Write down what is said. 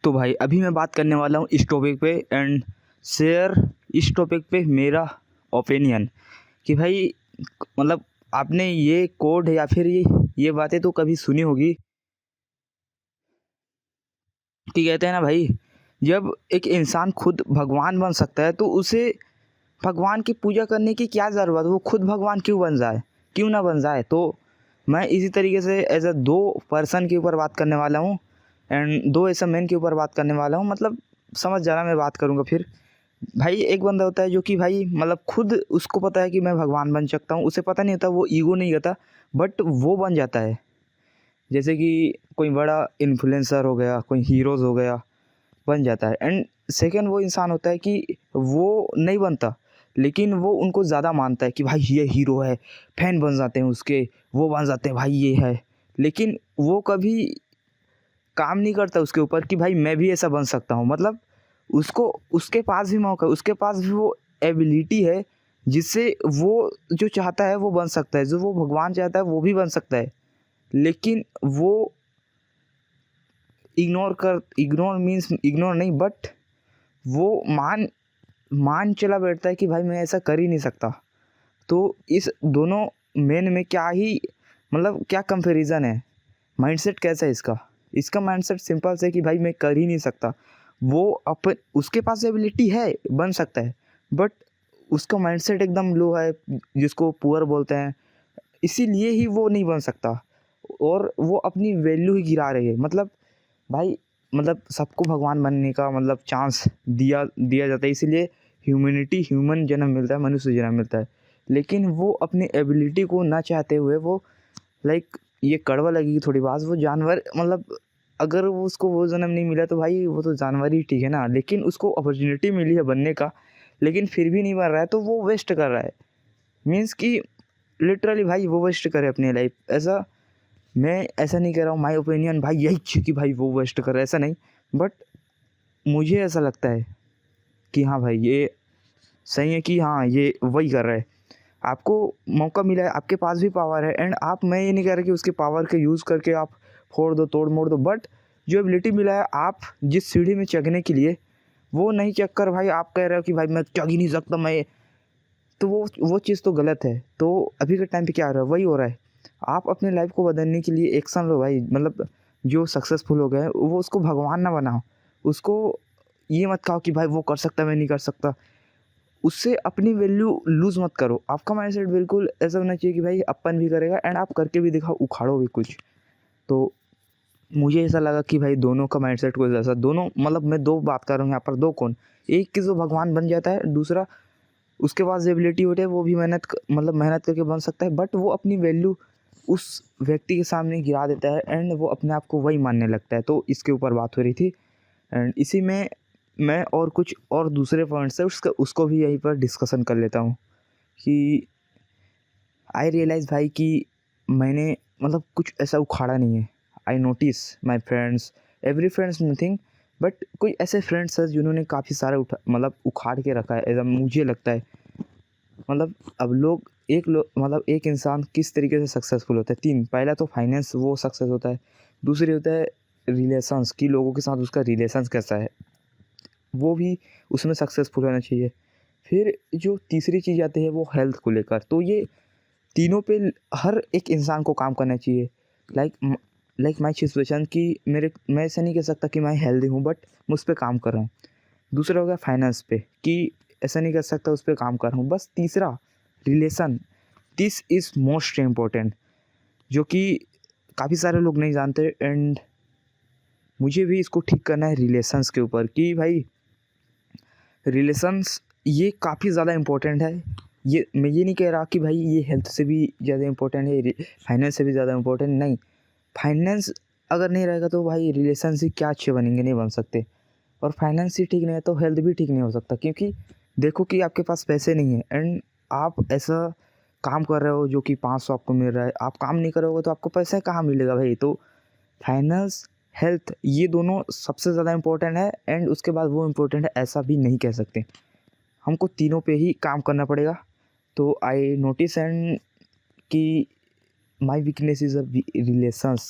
तो भाई अभी मैं बात करने वाला हूँ इस टॉपिक पे एंड शेयर इस टॉपिक पे मेरा ओपिनियन कि भाई मतलब आपने ये कोड या फिर ये बातें तो कभी सुनी होगी कि कहते हैं ना भाई, जब एक इंसान खुद भगवान बन सकता है तो उसे भगवान की पूजा करने की क्या ज़रूरत, वो खुद भगवान क्यों बन जाए, क्यों ना बन जाए। तो मैं इसी तरीके से एज अ दो पर्सन के ऊपर बात करने वाला हूँ एंड दो ऐसा मैन के ऊपर बात करने वाला हूँ। मतलब समझ जाना मैं बात करूँगा। फिर भाई एक बंदा होता है जो कि भाई मतलब खुद उसको पता है कि मैं भगवान बन सकता हूँ, उसे पता नहीं होता, वो ईगो नहीं होता, बट वो बन जाता है। जैसे कि कोई बड़ा इन्फ्लुएंसर हो गया, कोई हीरोज़ हो गया, बन जाता है। एंड सेकंड वो इंसान होता है कि वो नहीं बनता, लेकिन वो उनको ज़्यादा मानता है कि भाई ये हीरो है, फैन बन जाते हैं उसके, वो बन जाते हैं भाई ये है। लेकिन वो कभी काम नहीं करता उसके ऊपर कि भाई मैं भी ऐसा बन सकता हूँ। मतलब उसको उसके पास भी मौका है, उसके पास भी वो एबिलिटी है जिससे वो जो चाहता है वो बन सकता है, जो वो भगवान चाहता है वो भी बन सकता है। लेकिन वो इग्नोर मीन्स इग्नोर नहीं, बट वो मान चला बैठता है कि भाई मैं ऐसा कर ही नहीं सकता। तो इस दोनों मेन में क्या ही मतलब क्या कंपैरिजन है, माइंडसेट कैसा है इसका। इसका माइंडसेट सिंपल से कि भाई मैं कर ही नहीं सकता। वो अपन उसके पास एबिलिटी है, बन सकता है, बट उसका माइंडसेट एकदम लो है, जिसको पुअर बोलते हैं, इसीलिए ही वो नहीं बन सकता और वो अपनी वैल्यू ही गिरा रही है। मतलब भाई मतलब सबको भगवान बनने का मतलब चांस दिया दिया जाता है, इसीलिए ह्यूमन जन्म मिलता है, मनुष्य जन्म मिलता है। लेकिन वो अपनी एबिलिटी को ना चाहते हुए वो लाइक ये कड़वा लगेगी थोड़ी बात, वो जानवर मतलब अगर वो उसको वो जन्म नहीं मिला तो भाई वो तो जानवर ही ठीक है ना, लेकिन उसको अपॉर्चुनिटी मिली है बनने का, लेकिन फिर भी नहीं बन रहा है तो वो वेस्ट कर रहा है। मीन्स कि लिटरली भाई वो वेस्ट करे अपनी लाइफ। ऐसा मैं ऐसा नहीं कह रहा हूँ, माय ओपिनियन भाई यही है कि भाई वो वेस्ट कर रहा है, ऐसा नहीं, बट मुझे ऐसा लगता है कि हाँ भाई ये सही है कि हाँ ये वही कर रहा है। आपको मौका मिला है, आपके पास भी पावर है एंड आप, मैं ये नहीं कह रहा कि उसके पावर के यूज़ करके आप फोड़ दो तोड़ मोड़ दो, बट जो एबिलिटी मिला है आप जिस सीढ़ी में चढ़ने के लिए, वो नहीं चढ़ कर भाई आप कह रहे हो कि भाई मैं चढ़ ही नहीं सकता मैं, तो वो चीज़ तो गलत है। तो अभी के टाइम पे क्या हो रहा है, वही हो रहा है। आप अपने लाइफ को बदलने के लिए एक्शन लो भाई। मतलब जो सक्सेसफुल हो गए वो उसको भगवान ना बनाओ, उसको ये मत कहो कि भाई वो कर सकता मैं नहीं कर सकता। उससे अपनी वैल्यू लूज़ मत करो। आपका माइंडसेट बिल्कुल ऐसा होना चाहिए कि भाई अपन भी करेगा एंड आप करके भी दिखाओ, उखाड़ो भी कुछ। तो मुझे ऐसा लगा कि भाई दोनों का माइंडसेट कुछ ऐसा, दोनों मतलब मैं दो बात कर रहा हूँ यहाँ पर, दो कौन, एक की जो भगवान बन जाता है, दूसरा उसके पास एबिलिटी होती है, वो भी मतलब मेहनत करके बन सकता है, बट वो अपनी वैल्यू उस व्यक्ति के सामने गिरा देता है एंड वो अपने आप को वही मानने लगता है। तो इसके ऊपर बात हो रही थी एंड इसी में मैं और कुछ और दूसरे पॉइंट्स है उसको भी यहीं पर डिस्कशन कर लेता हूँ कि आई रियलाइज़ भाई कि मैंने मतलब कुछ ऐसा उखाड़ा नहीं है। I notice my friends, every friends nothing, but कोई ऐसे फ्रेंड्स हैं जिन्होंने काफ़ी सारे मतलब उखाड़ के रखा है, ऐसा मुझे लगता है। मतलब अब लोग मतलब एक इंसान किस तरीके से सक्सेसफुल होता है, तीन, पहला तो फाइनेंस वो सक्सेस होता है, दूसरी होता है रिलेशंस की, लोगों के साथ उसका रिलेशंस कैसा है, वो भी उसमें सक्सेसफुल होना चाहिए। फिर जो तीसरी चीज़ आती है वो हेल्थ को लेकर, तो ये तीनों पे हर एक इंसान को काम करना चाहिए। लाइक लाइक माई सिचुएशन कि मैं ऐसा नहीं कह सकता कि मैं हेल्दी हूँ, बट मैं उस पर काम कर रहा हूँ। दूसरा हो गया फाइनेंस पे कि ऐसा नहीं कर सकता, उस पर काम कर रहा हूँ। बस तीसरा relation, this is most important, जो कि काफ़ी सारे लोग नहीं जानते एंड मुझे भी इसको ठीक करना है रिलेशंस के ऊपर कि भाई रिलेशंस ये काफ़ी ज़्यादा इम्पोर्टेंट है। ये मैं ये नहीं कह रहा कि भाई ये हेल्थ से भी ज़्यादा इम्पोर्टेंट है, फाइनेंस से भी ज़्यादा इम्पोर्टेंट नहीं। फाइनेंस अगर नहीं रहेगा तो भाई रिलेशनशिप क्या अच्छे बनेंगे, नहीं बन सकते। और फाइनेंस ही ठीक नहीं है तो हेल्थ भी ठीक नहीं हो सकता, क्योंकि देखो कि आपके पास पैसे नहीं है एंड आप ऐसा काम कर रहे हो जो कि 500 आपको मिल रहा है, आप काम नहीं करोगे तो आपको पैसा कहाँ मिलेगा भाई। तो फाइनेंस, हेल्थ, ये दोनों सबसे ज़्यादा इम्पोर्टेंट है एंड उसके बाद वो इम्पोर्टेंट है ऐसा भी नहीं कह सकते। हमको तीनों पे ही काम करना पड़ेगा। तो आई नोटिस एंड कि my weakness is a relations,